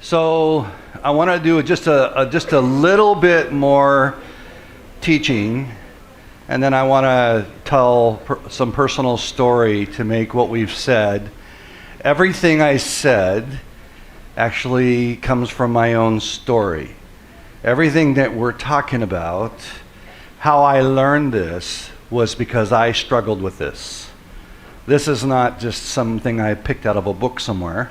So I want to do just a little bit more teaching, and then I want to tell some personal story to make what we've said. Everything I said actually comes from my own story. Everything that we're talking about, how I learned this, was because I struggled with this. This is not just something I picked out of a book somewhere.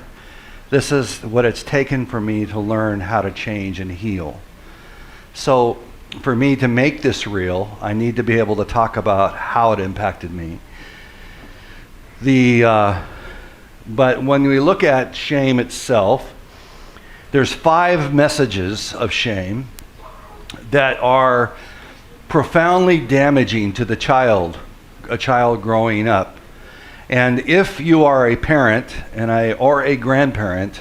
This is what it's taken for me to learn how to change and heal. So for me to make this real, I need to be able to talk about how it impacted me. But when we look at shame itself, there's 5 messages of shame that are profoundly damaging to a child growing up. And if you are a parent or a grandparent,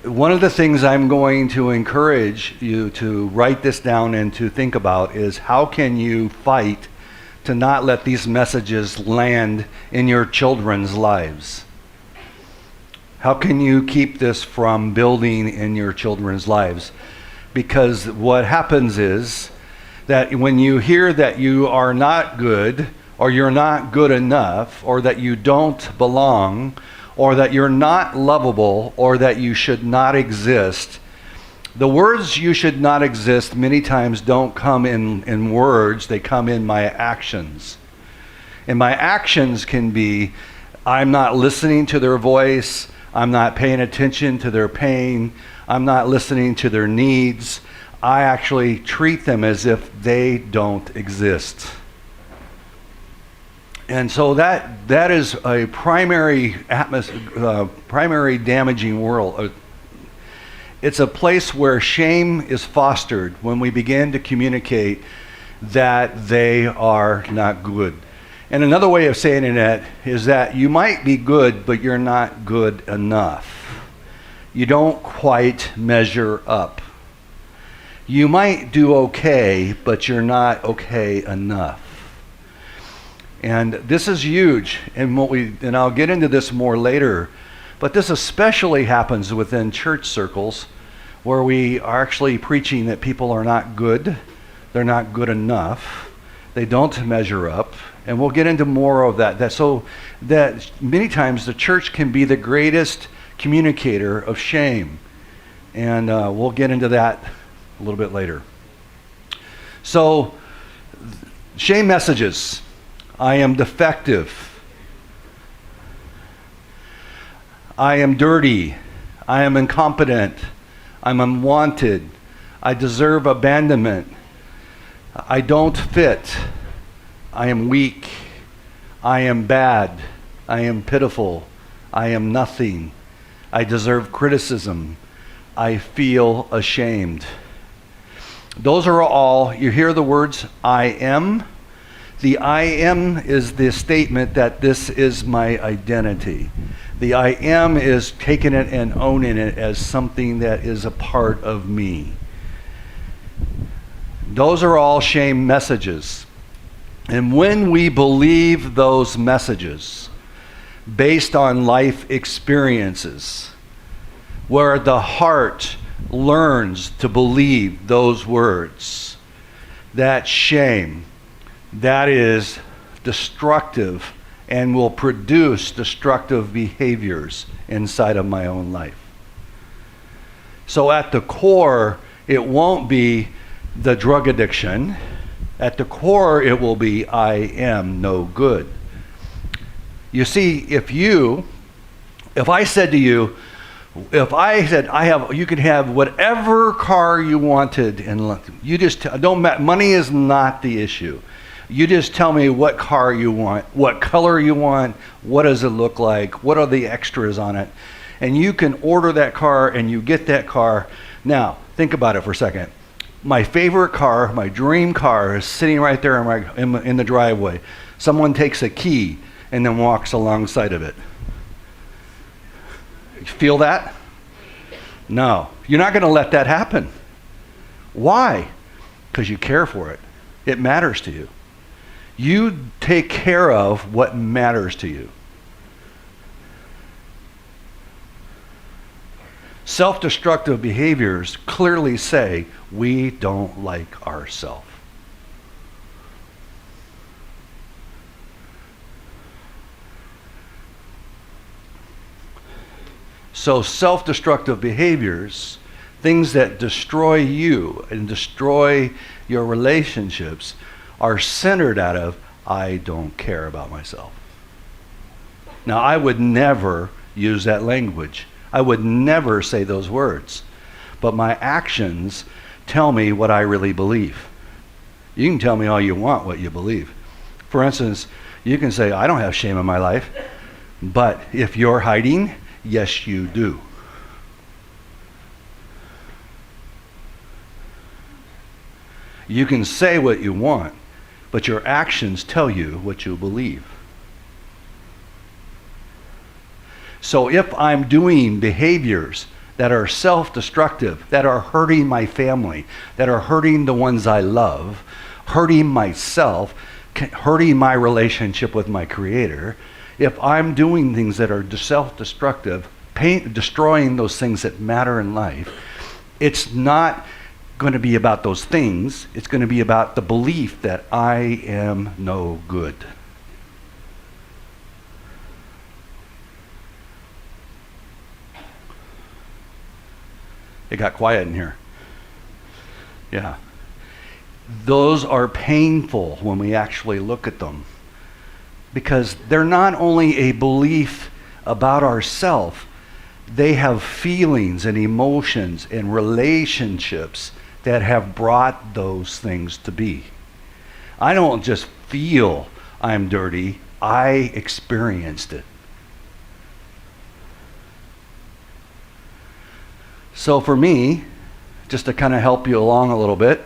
one of the things I'm going to encourage you to write this down and to think about is how can you fight to not let these messages land in your children's lives? How can you keep this from building in your children's lives? Because what happens is that when you hear that you are not good, or you're not good enough, or that you don't belong, or that you're not lovable, or that you should not exist, the words "you should not exist" many times don't come in words, they come in my actions. And my actions can be, I'm not listening to their voice, I'm not paying attention to their pain, I'm not listening to their needs. I actually treat them as if they don't exist. And so that is a primary damaging world. It's a place where shame is fostered when we begin to communicate that they are not good. And another way of saying it is that you might be good, but you're not good enough. You don't quite measure up. You might do okay, but you're not okay enough. And this is huge, and I'll get into this more later, but this especially happens within church circles where we are actually preaching that people are not good, they're not good enough, they don't measure up, and we'll get into more of that. So that many times the church can be the greatest communicator of shame, and we'll get into that a little bit later. So, shame messages. I am defective. I am dirty. I am incompetent. I'm unwanted. I deserve abandonment. I don't fit. I am weak. I am bad. I am pitiful. I am nothing. I deserve criticism. I feel ashamed. Those are all, you hear the words I am. The I am is the statement that this is my identity. The I am is taking it and owning it as something that is a part of me. Those are all shame messages. And when we believe those messages based on life experiences, where the heart learns to believe those words, that shame, that is destructive and will produce destructive behaviors inside of my own life. So at the core, it won't be the drug addiction. At the core, it will be I am no good. You see, if I said to you, you could have whatever car you wanted, and you just money is not the issue. You just tell me what car you want, what color you want, what does it look like, what are the extras on it, and you can order that car and you get that car. Now, think about it for a second. My favorite car, my dream car, is sitting right there in the driveway. Someone takes a key and then walks alongside of it. You feel that? No, you're not going to let that happen. Why? Because you care for it. It matters to you. You take care of what matters to you. Self-destructive behaviors clearly say we don't like ourselves. So self-destructive behaviors, things that destroy you and destroy your relationships, are centered out of, I don't care about myself. Now, I would never use that language. I would never say those words. But my actions tell me what I really believe. You can tell me all you want what you believe. For instance, you can say, I don't have shame in my life. But if you're hiding, yes, you do. You can say what you want, but your actions tell you what you believe. So if I'm doing behaviors that are self-destructive, that are hurting my family, that are hurting the ones I love, hurting myself, hurting my relationship with my Creator, if I'm doing things that are self-destructive, destroying those things that matter in life, it's not going to be about those things. It's going to be about the belief that I am no good. It got quiet in here. Yeah. Those are painful when we actually look at them, because they're not only a belief about ourselves, they have feelings and emotions and relationships that have brought those things to be. I don't just feel I'm dirty, I experienced it. So for me, just to kind of help you along a little bit,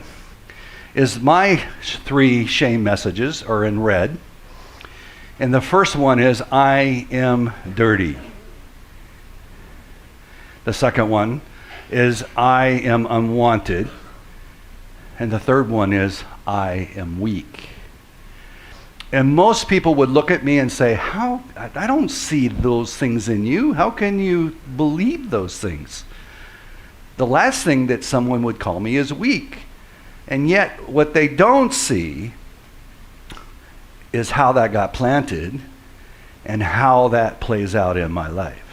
is my 3 shame messages are in red. And the first one is, I am dirty. The second one is, I am unwanted. And the third one is, I am weak. And most people would look at me and say, I don't see those things in you. How can you believe those things? The last thing that someone would call me is weak. And yet, what they don't see is how that got planted and how that plays out in my life.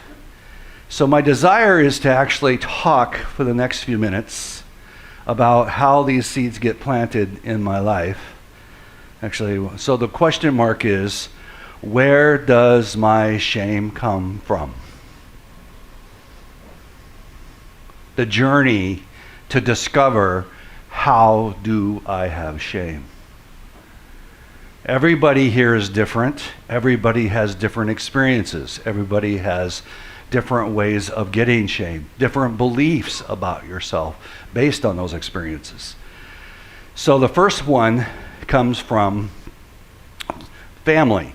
So my desire is to actually talk for the next few minutes about how these seeds get planted in my life. Actually, so the question mark is, where does my shame come from? The journey to discover, how do I have shame? Everybody here is different. Everybody has different experiences. Everybody has different ways of getting shame, different beliefs about yourself based on those experiences. So the first one comes from family,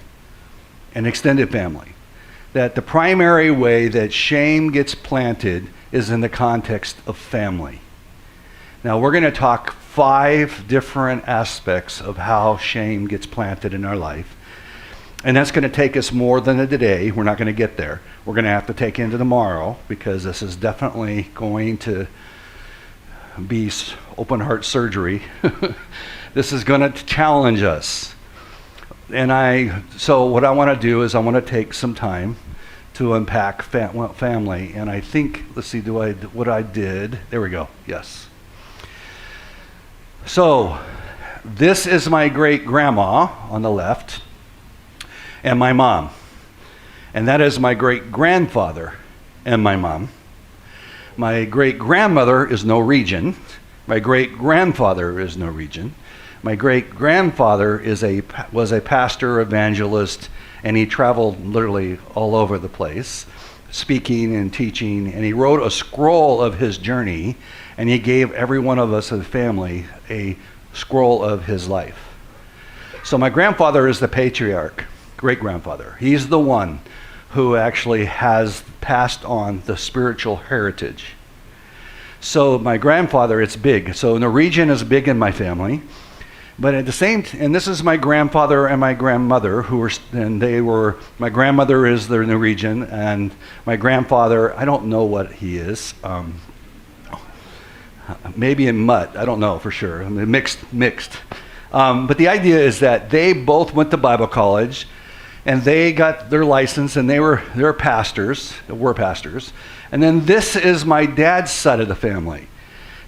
an extended family. That the primary way that shame gets planted is in the context of family. Now we're going to talk 5 different aspects of how shame gets planted in our life. And that's going to take us more than a day. We're not going to get there. We're going to have to take into tomorrow, because this is definitely going to be open heart surgery. This is going to challenge us. So what I want to do is I want to take some time to unpack family. And I think, let's see, what I did. There we go. Yes. So this is my great grandma on the left, and my mom. And that is my great grandfather and my mom. My great grandmother is Norwegian. My great grandfather is Norwegian. My great grandfather was a pastor, evangelist, and he traveled literally all over the place, speaking and teaching. And he wrote a scroll of his journey, and he gave every one of us as a family a scroll of his life. So my grandfather is the patriarch, great-grandfather. He's the one who actually has passed on the spiritual heritage. So my grandfather, it's big. So Norwegian is big in my family. But at the same, and this is my grandfather and my grandmother, my grandmother is the Norwegian, and my grandfather, I don't know what he is, maybe in mutt, I don't know for sure, I mean, mixed. But the idea is that they both went to Bible college, and they got their license, and they're pastors, and then this is my dad's side of the family.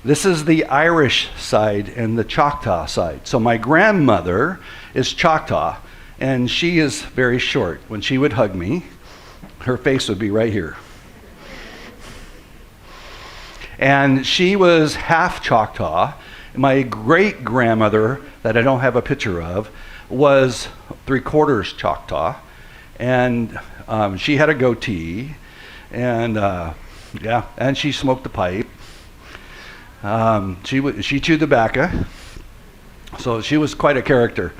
This is the Irish side and the Choctaw side. So my grandmother is Choctaw, and she is very short. When she would hug me, her face would be right here. And she was half Choctaw. My great-grandmother, that I don't have a picture of, was 3/4 Choctaw, and she had a goatee, and and she smoked a pipe. She chewed tobacco, so she was quite a character.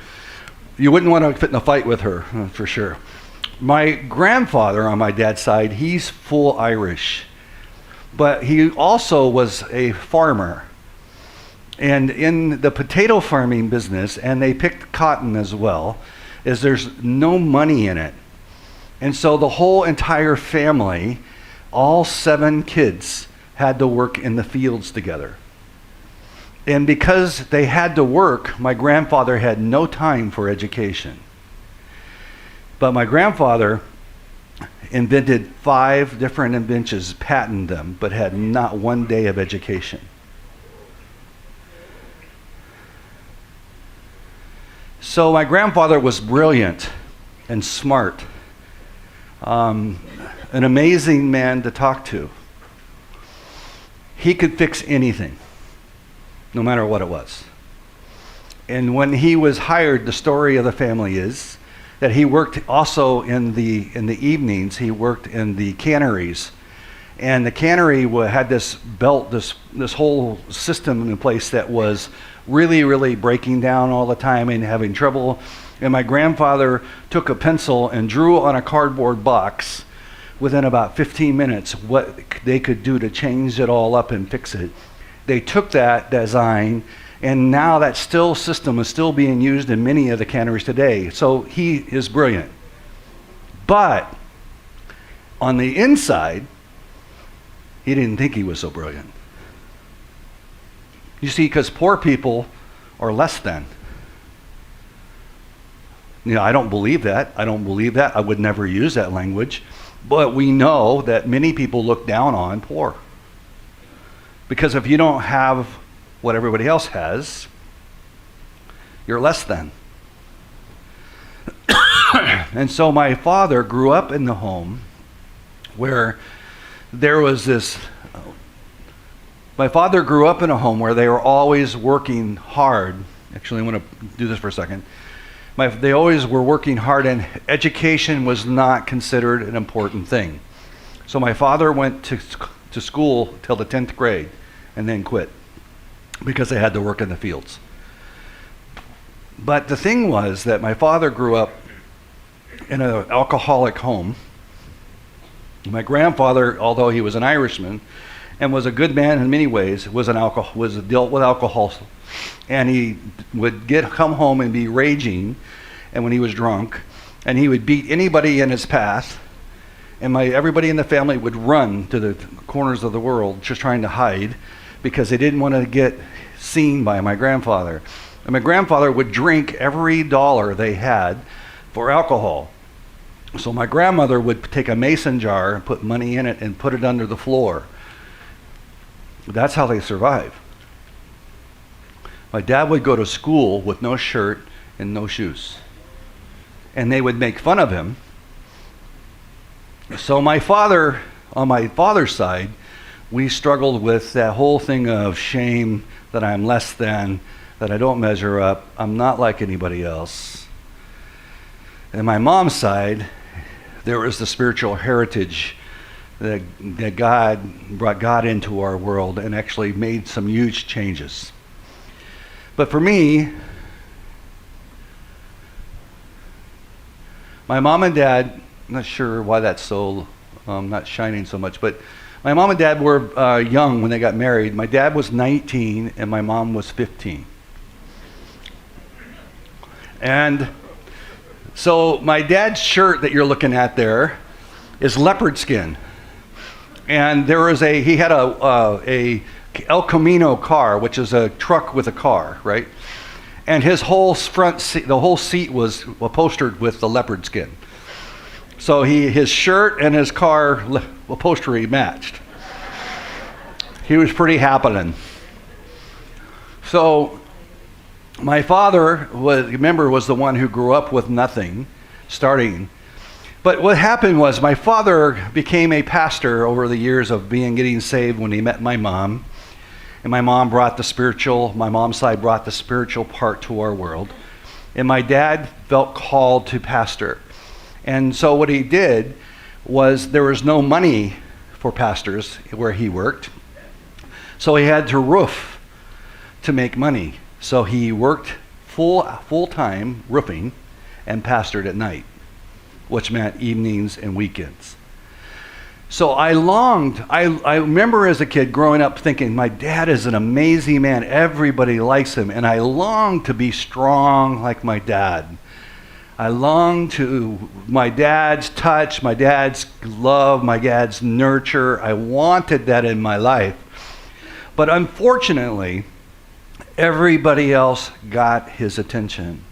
You wouldn't want to fit in a fight with her, for sure. My grandfather on my dad's side, he's full Irish, but he also was a farmer. And in the potato farming business, and they picked cotton as well, is there's no money in it. And so the whole entire family, all 7 kids, had to work in the fields together. And because they had to work, my grandfather had no time for education. But my grandfather invented 5 different inventions, patented them, but had not one day of education. So my grandfather was brilliant and smart, an amazing man to talk to. He could fix anything, no matter what it was. And when he was hired, the story of the family is that he worked also in the evenings. He worked in the canneries, and the cannery had this belt, this whole system in place that was really breaking down all the time and having trouble. And my grandfather took a pencil and drew on a cardboard box within about 15 minutes what they could do to change it all up and fix it. They took that design, and now that system is still being used in many of the canneries today. So he is brilliant. But on the inside, he didn't think he was so brilliant. You see, because poor people are less than. I don't believe that. I would never use that language. But we know that many people look down on poor. Because if you don't have what everybody else has, you're less than. And so my father grew up in the home where there was this. My father grew up in a home where they were always working hard. Actually, I want to do this for a second. They always were working hard, and education was not considered an important thing. So my father went to school till the 10th grade and then quit because they had to work in the fields. But the thing was that my father grew up in an alcoholic home. My grandfather, although he was an Irishman and was a good man in many ways, dealt with alcohol. And he would come home and be raging, and when he was drunk, and he would beat anybody in his path, and everybody in the family would run to the corners of the world just trying to hide because they didn't want to get seen by my grandfather. And my grandfather would drink every dollar they had for alcohol. So my grandmother would take a mason jar and put money in it and put it under the floor. That's how they survived. My dad would go to school with no shirt and no shoes. And they would make fun of him. So on my father's side, we struggled with that whole thing of shame, that I'm less than, that I don't measure up, I'm not like anybody else. And my mom's side, there was the spiritual heritage that God brought God into our world and actually made some huge changes. But for me, my mom and dad, I'm not sure why that's so not shining so much, but my mom and dad were young when they got married. My dad was 19 and my mom was 15. And so my dad's shirt that you're looking at there is leopard skin. And he had a El Camino car, which is a truck with a car, right? And his whole front seat, the whole seat was upholstered with the leopard skin. So his shirt and his car upholstery matched. He was pretty happening. So my father was the one who grew up with nothing, starting. But what happened was my father became a pastor over the years of getting saved when he met my mom. And my mom's side brought the spiritual part to our world. And my dad felt called to pastor. And so what he did was there was no money for pastors where he worked. So he had to roof to make money. So he worked full-time roofing and pastored at night, which meant evenings and weekends. So I remember as a kid growing up thinking, my dad is an amazing man. Everybody likes him. And I longed to be strong like my dad. I longed to my dad's touch, my dad's love, my dad's nurture. I wanted that in my life. But unfortunately, everybody else got his attention.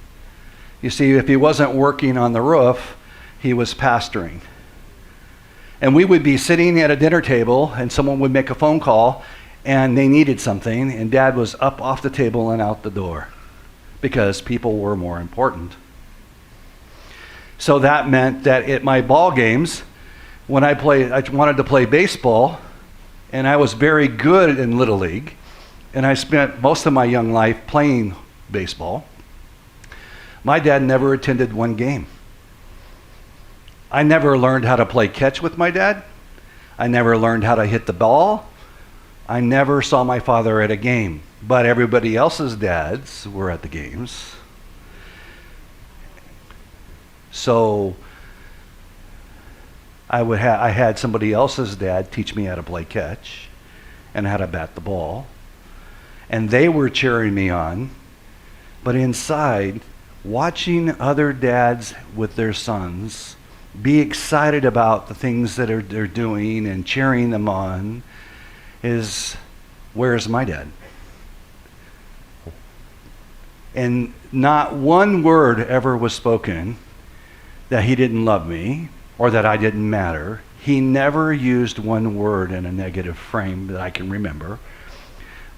You see, if he wasn't working on the roof, he was pastoring. And we would be sitting at a dinner table and someone would make a phone call and they needed something and Dad was up off the table and out the door because people were more important. So that meant that at my ball games, when I wanted to play baseball, and I was very good in Little League, and I spent most of my young life playing baseball. My dad never attended one game. I never learned how to play catch with my dad. I never learned how to hit the ball. I never saw my father at a game, but everybody else's dads were at the games. So I had somebody else's dad teach me how to play catch and how to bat the ball. And they were cheering me on. But inside, watching other dads with their sons be excited about the things that they're doing and cheering them on is, where's my dad? And not one word ever was spoken that he didn't love me or that I didn't matter. He never used one word in a negative frame that I can remember.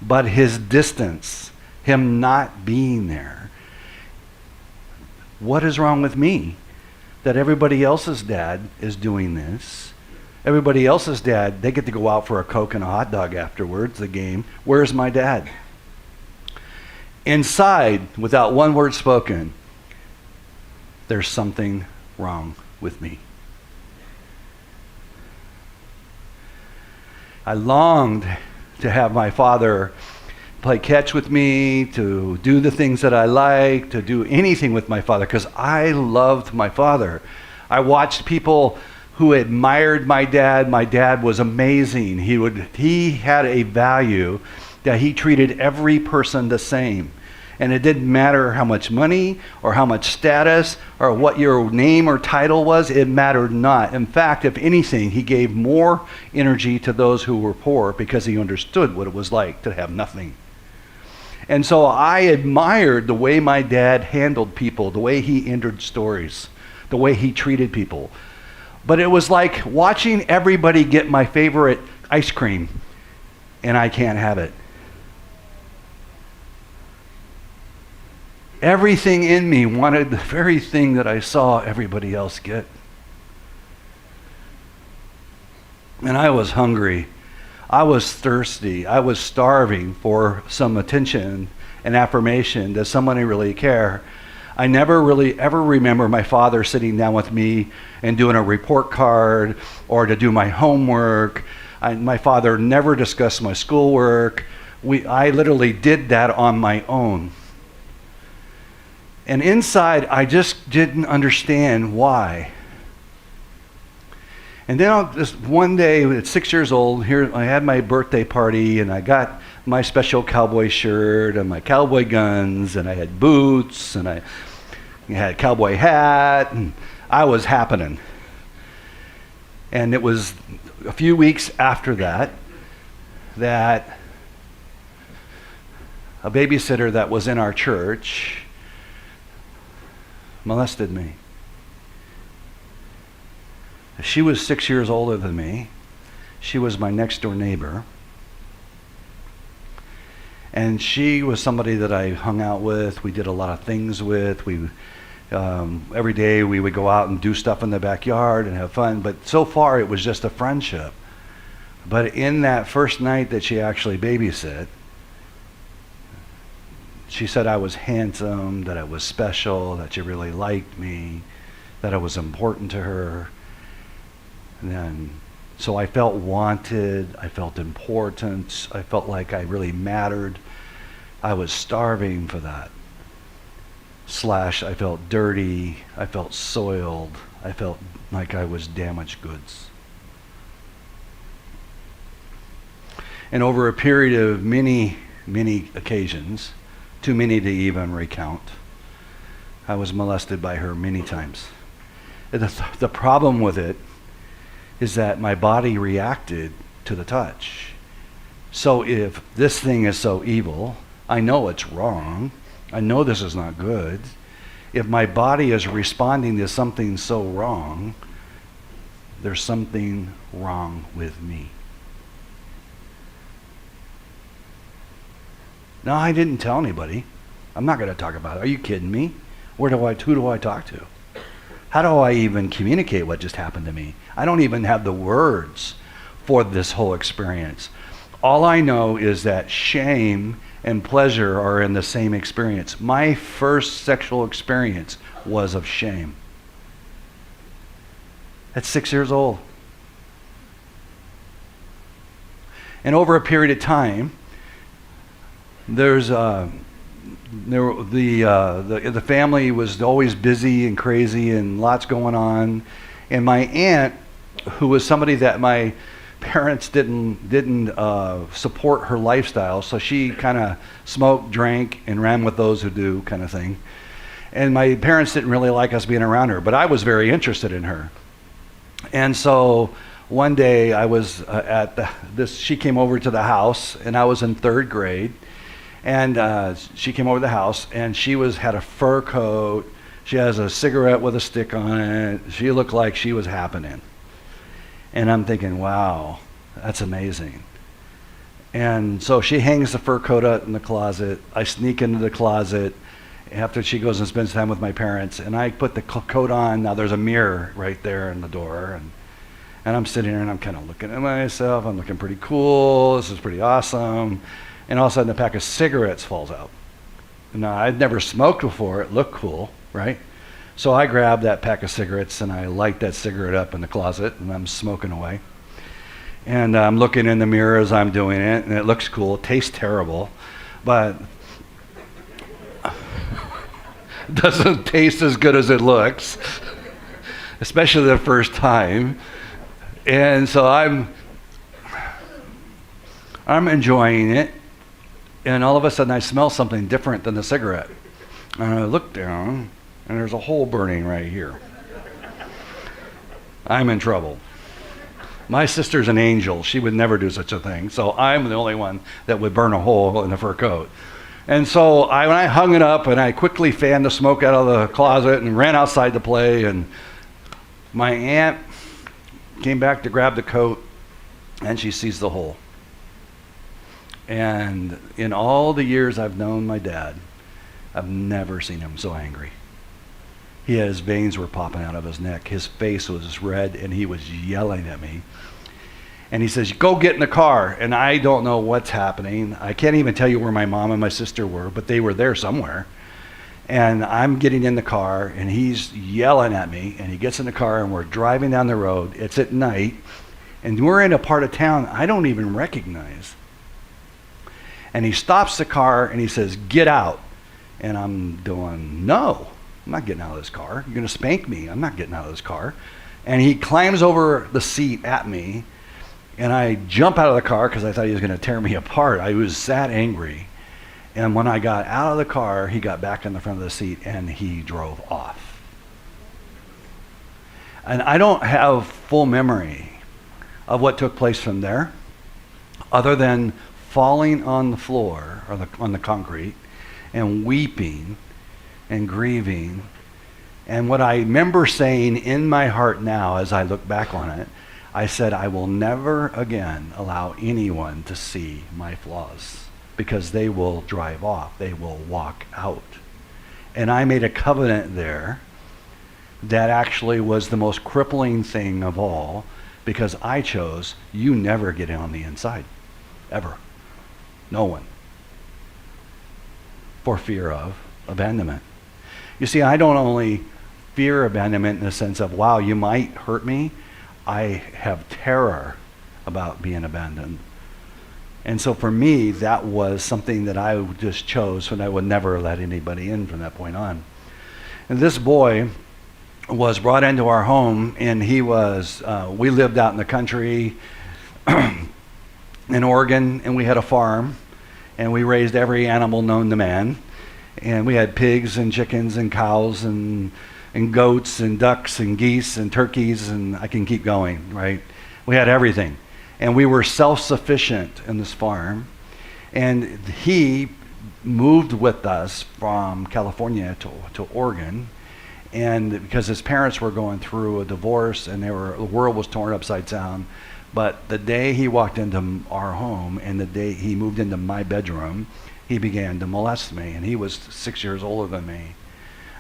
But his distance, him not being there. What is wrong with me? That everybody else's dad is doing this. Everybody else's dad, they get to go out for a Coke and a hot dog afterwards, the game. Where's my dad? Inside, without one word spoken, there's something wrong with me. I longed to have my father play catch with me, to do the things that I like, to do anything with my father, because I loved my father. I watched people who admired my dad. My dad was amazing. He had a value that he treated every person the same. And it didn't matter how much money or how much status or what your name or title was, it mattered not. In fact, if anything, he gave more energy to those who were poor because he understood what it was like to have nothing. And so I admired the way my dad handled people, the way he entered stories, the way he treated people. But it was like watching everybody get my favorite ice cream, and I can't have it. Everything in me wanted the very thing that I saw everybody else get. And I was hungry. I was thirsty. I was starving for some attention and affirmation. Does somebody really care? I never really ever remember my father sitting down with me and doing a report card or to do my homework. My father never discussed my schoolwork. I literally did that on my own. And inside, I just didn't understand why. And then just one day, at 6 years old, here I had my birthday party, and I got my special cowboy shirt and my cowboy guns, and I had boots, and He had a cowboy hat, and I was happening. And it was a few weeks after that a babysitter that was in our church molested me. She was 6 years older than me. She was my next door neighbor. And she was somebody that I hung out with. We did a lot of things with. Every day we would go out and do stuff in the backyard and have fun. But so far it was just a friendship. But in that first night that she actually babysit, she said I was handsome, that I was special, that she really liked me, that I was important to her. And then, so I felt wanted, I felt important, I felt like I really mattered. I was starving for that. I felt dirty, I felt soiled, I felt like I was damaged goods. And over a period of many, many occasions, too many to even recount, I was molested by her many times. The problem with it is that my body reacted to the touch. So if this thing is so evil, I know it's wrong, I know this is not good. If my body is responding to something so wrong, there's something wrong with me. No, I didn't tell anybody. I'm not going to talk about it. Are you kidding me? Who do I talk to? How do I even communicate what just happened to me? I don't even have the words for this whole experience. All I know is that shame and pleasure are in the same experience. My first sexual experience was of shame. At 6 years old. And over a period of time, the family was always busy and crazy and lots going on. And my aunt, who was somebody that my parents didn't support her lifestyle, so she kind of smoked, drank, and ran with those who do kind of thing. And my parents didn't really like us being around her, but I was very interested in her. And so one day I was she came over to the house, and I was in third grade. And she came over to the house, and she had a fur coat. She has a cigarette with a stick on it. She looked like she was happening. And I'm thinking, wow, that's amazing. And so she hangs the fur coat out in the closet. I sneak into the closet after she goes and spends time with my parents, and I put the coat on. Now there's a mirror right there in the door, and I'm sitting there, and I'm kind of looking at myself. I'm looking pretty cool. This is pretty awesome. And all of a sudden, a pack of cigarettes falls out. Now, I'd never smoked before. It looked cool, right? So I grabbed that pack of cigarettes, and I light that cigarette up in the closet, and I'm smoking away. And I'm looking in the mirror as I'm doing it, and it looks cool. It tastes terrible, but it doesn't taste as good as it looks, especially the first time. And so I'm enjoying it. And all of a sudden I smell something different than the cigarette. And I look down, and there's a hole burning right here. I'm in trouble. My sister's an angel. She would never do such a thing. So I'm the only one that would burn a hole in the fur coat. And so when I hung it up, and I quickly fanned the smoke out of the closet and ran outside to play, and my aunt came back to grab the coat, and she sees the hole. And in all the years I've known my dad, I've never seen him so angry. His veins were popping out of his neck. His face was red, and he was yelling at me. And he says, go get in the car. And I don't know what's happening. I can't even tell you where my mom and my sister were, but they were there somewhere. And I'm getting in the car, and he's yelling at me, and he gets in the car, and we're driving down the road. It's at night, and we're in a part of town I don't even recognize. And he stops the car, and he says, get out. And I'm doing, no, I'm not getting out of this car. You're going to spank me. I'm not getting out of this car. And he climbs over the seat at me, and I jump out of the car because I thought he was going to tear me apart. I was that angry. And when I got out of the car, he got back in the front of the seat and he drove off. And I don't have full memory of what took place from there, other than falling on the floor or on the concrete and weeping and grieving. And what I remember saying in my heart now as I look back on it, I said, I will never again allow anyone to see my flaws, because they will drive off, they will walk out. And I made a covenant there that actually was the most crippling thing of all, because I chose, you never get in on the inside, ever. No one. For fear of abandonment. You see, I don't only fear abandonment in the sense of, wow, you might hurt me. I have terror about being abandoned. And so for me, that was something that I just chose, and I would never let anybody in from that point on. And this boy was brought into our home, and he was, we lived out in the country in Oregon, and we had a farm, and we raised every animal known to man. And we had pigs and chickens and cows and goats and ducks and geese and turkeys, and I can keep going, right? We had everything. And we were self-sufficient in this farm. And he moved with us from California to Oregon, and because his parents were going through a divorce and the world was torn upside down. But the day he walked into our home and the day he moved into my bedroom, he began to molest me, and he was 6 years older than me.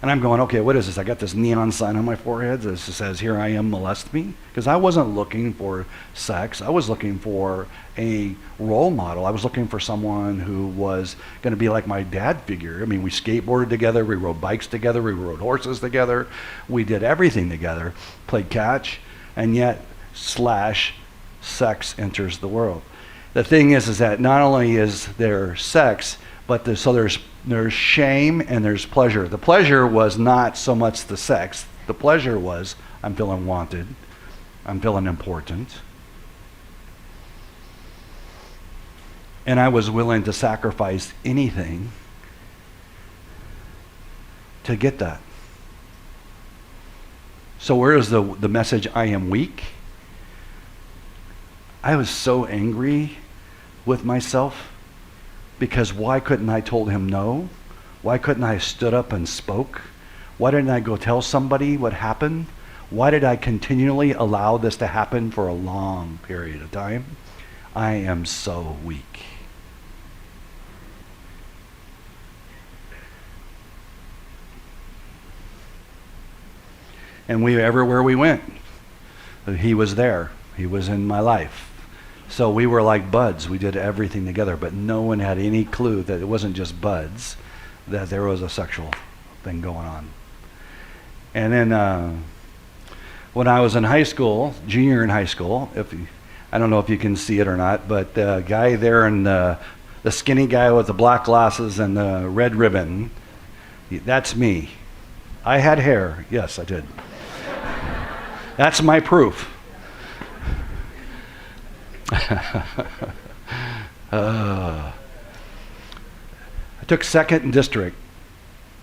And I'm going, okay, what is this? I got this neon sign on my forehead that says, here I am, molest me. Because I wasn't looking for sex. I was looking for a role model. I was looking for someone who was going to be like my dad figure. I mean, we skateboarded together, we rode bikes together, we rode horses together, we did everything together, played catch, and yet sex enters the world. The thing is that not only is there sex, but there's shame and there's pleasure. The pleasure was not so much the sex. The pleasure was, I'm feeling wanted. I'm feeling important. And I was willing to sacrifice anything to get that. So where is the message, I am weak? I was so angry with myself, because why couldn't I told him no? Why couldn't I stood up and spoke? Why didn't I go tell somebody what happened? Why did I continually allow this to happen for a long period of time? I am so weak. And everywhere we went, he was there. He was in my life. So we were like buds. We did everything together, but no one had any clue that it wasn't just buds, that there was a sexual thing going on. And then when I was in high school, junior in high school, I don't know if you can see it or not, but the guy there in the skinny guy with the black glasses and the red ribbon, that's me. I had hair. Yes, I did. That's my proof. I took second in district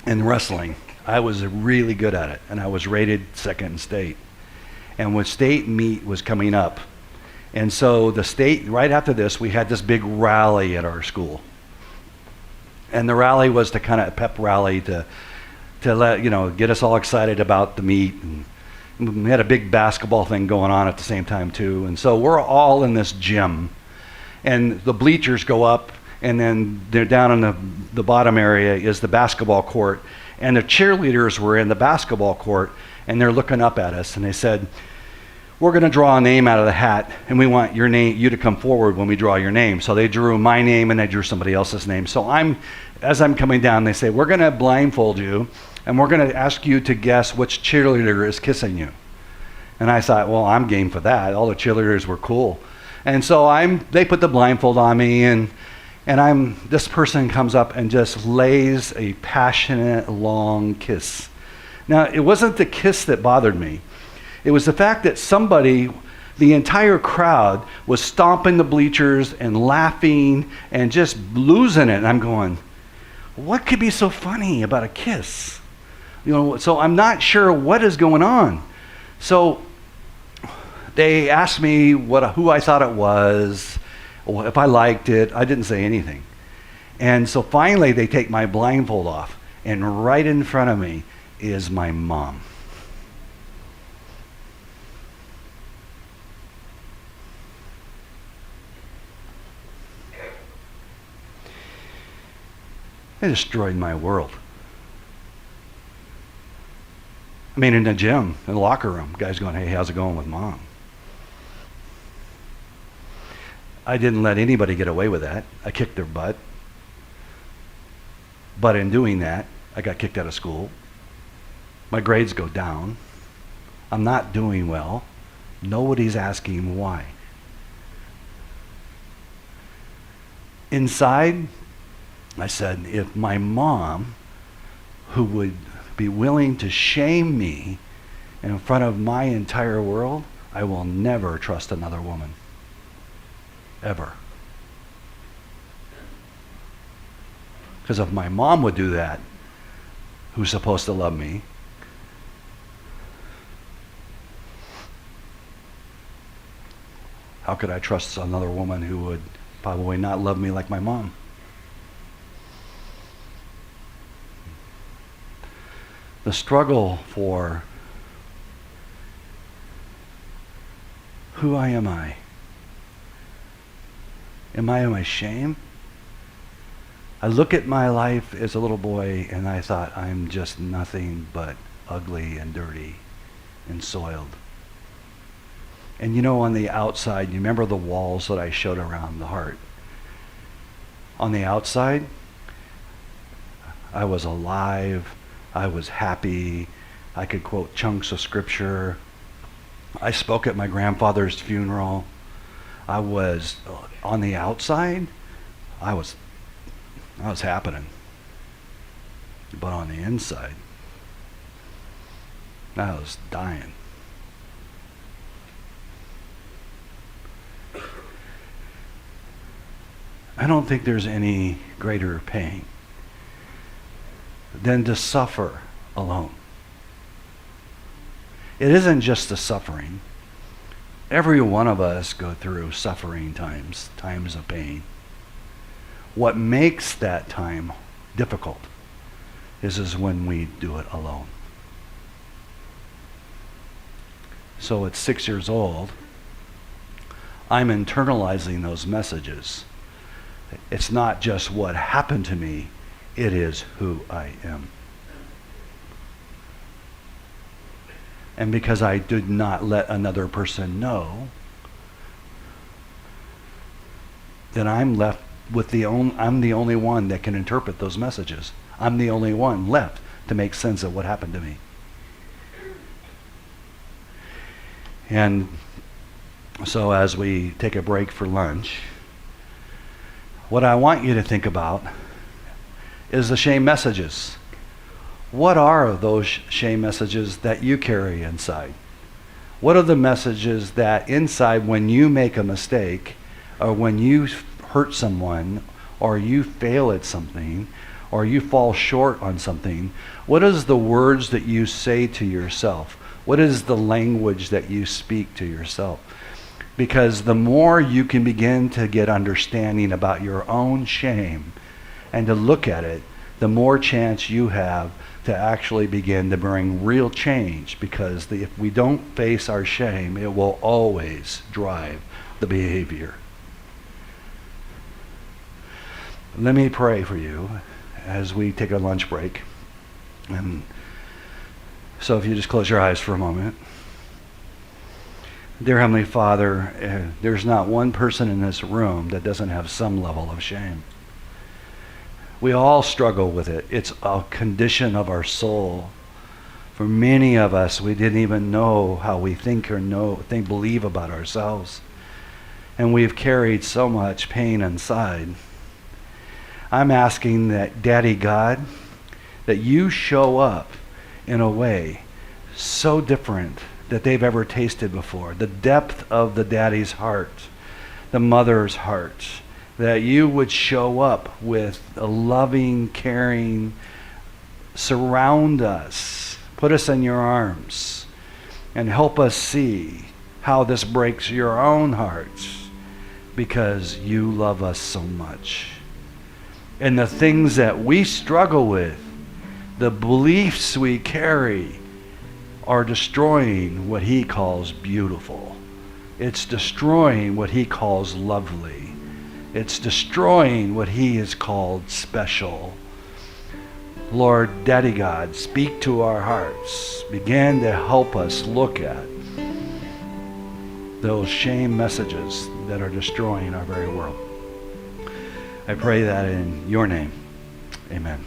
in wrestling. I was really good at it, and I was rated second in state. And when state meet was coming up, and so the state, right after this, we had this big rally at our school. And the rally was to kind of pep rally to let, get us all excited about the meet. And we had a big basketball thing going on at the same time too. And so we're all in this gym, and the bleachers go up, and then they're down in the bottom area is the basketball court. And the cheerleaders were in the basketball court, and they're looking up at us, and they said, we're going to draw a name out of the hat, and we want you to come forward when we draw your name. So they drew my name, and they drew somebody else's name. So as I'm coming down, they say, we're going to blindfold you, and we're going to ask you to guess which cheerleader is kissing you. And I thought, well, I'm game for that. All the cheerleaders were cool. And so they put the blindfold on me, and this person comes up and just lays a passionate, long kiss. Now, it wasn't the kiss that bothered me. It was the fact that the entire crowd was stomping the bleachers and laughing and just losing it. And I'm going, what could be so funny about a kiss? So I'm not sure what is going on. So they asked me who I thought it was, if I liked it. I didn't say anything. And so finally they take my blindfold off, and right in front of me is my mom. They destroyed my world. I mean, in the gym, in the locker room, guys going, hey, how's it going with mom? I didn't let anybody get away with that. I kicked their butt. But in doing that, I got kicked out of school. My grades go down. I'm not doing well. Nobody's asking why. Inside, I said, if my mom, who would be willing to shame me in front of my entire world, I will never trust another woman. Ever. Because if my mom would do that, who's supposed to love me, how could I trust another woman who would probably not love me like my mom? The struggle for who am I? Am I in my shame? I look at my life as a little boy and I thought I'm just nothing but ugly and dirty and soiled. And on the outside, you remember the walls that I showed around the heart? On the outside, I was alive. I was happy. I could quote chunks of scripture. I spoke at my grandfather's funeral. I was, on the outside, I was happening. But on the inside, I was dying. I don't think there's any greater pain than to suffer alone. It isn't just the suffering. Every one of us go through suffering times of pain. What makes that time difficult is when we do it alone. So at 6 years old, I'm internalizing those messages. It's not just what happened to me, it is who I am. And because I did not let another person know, then I'm left with I'm the only one that can interpret those messages. I'm the only one left to make sense of what happened to me. And so as we take a break for lunch, what I want you to think about is the shame messages. What are those shame messages that you carry inside? What are the messages that inside, when you make a mistake, or when you hurt someone, or you fail at something, or you fall short on something, what is the words that you say to yourself? What is the language that you speak to yourself? Because the more you can begin to get understanding about your own shame and to look at it, the more chance you have to actually begin to bring real change. Because if we don't face our shame, it will always drive the behavior. Let me pray for you as we take a lunch break. And so if you just close your eyes for a moment. Dear Heavenly Father, there's not one person in this room that doesn't have some level of shame. We all struggle with it. It's a condition of our soul. For many of us, we didn't even know how we think or believe about ourselves. And we've carried so much pain inside. I'm asking that, Daddy God, that you show up in a way so different that they've ever tasted before. The depth of the daddy's heart, the mother's heart, that you would show up with a loving, caring, surround us, put us in your arms, and help us see how this breaks your own hearts because you love us so much. And the things that we struggle with, the beliefs we carry, are destroying what he calls beautiful. It's destroying what he calls lovely. It's destroying what he has called special. Lord, Daddy God, speak to our hearts. Begin to help us look at those shame messages that are destroying our very world. I pray that in your name. Amen.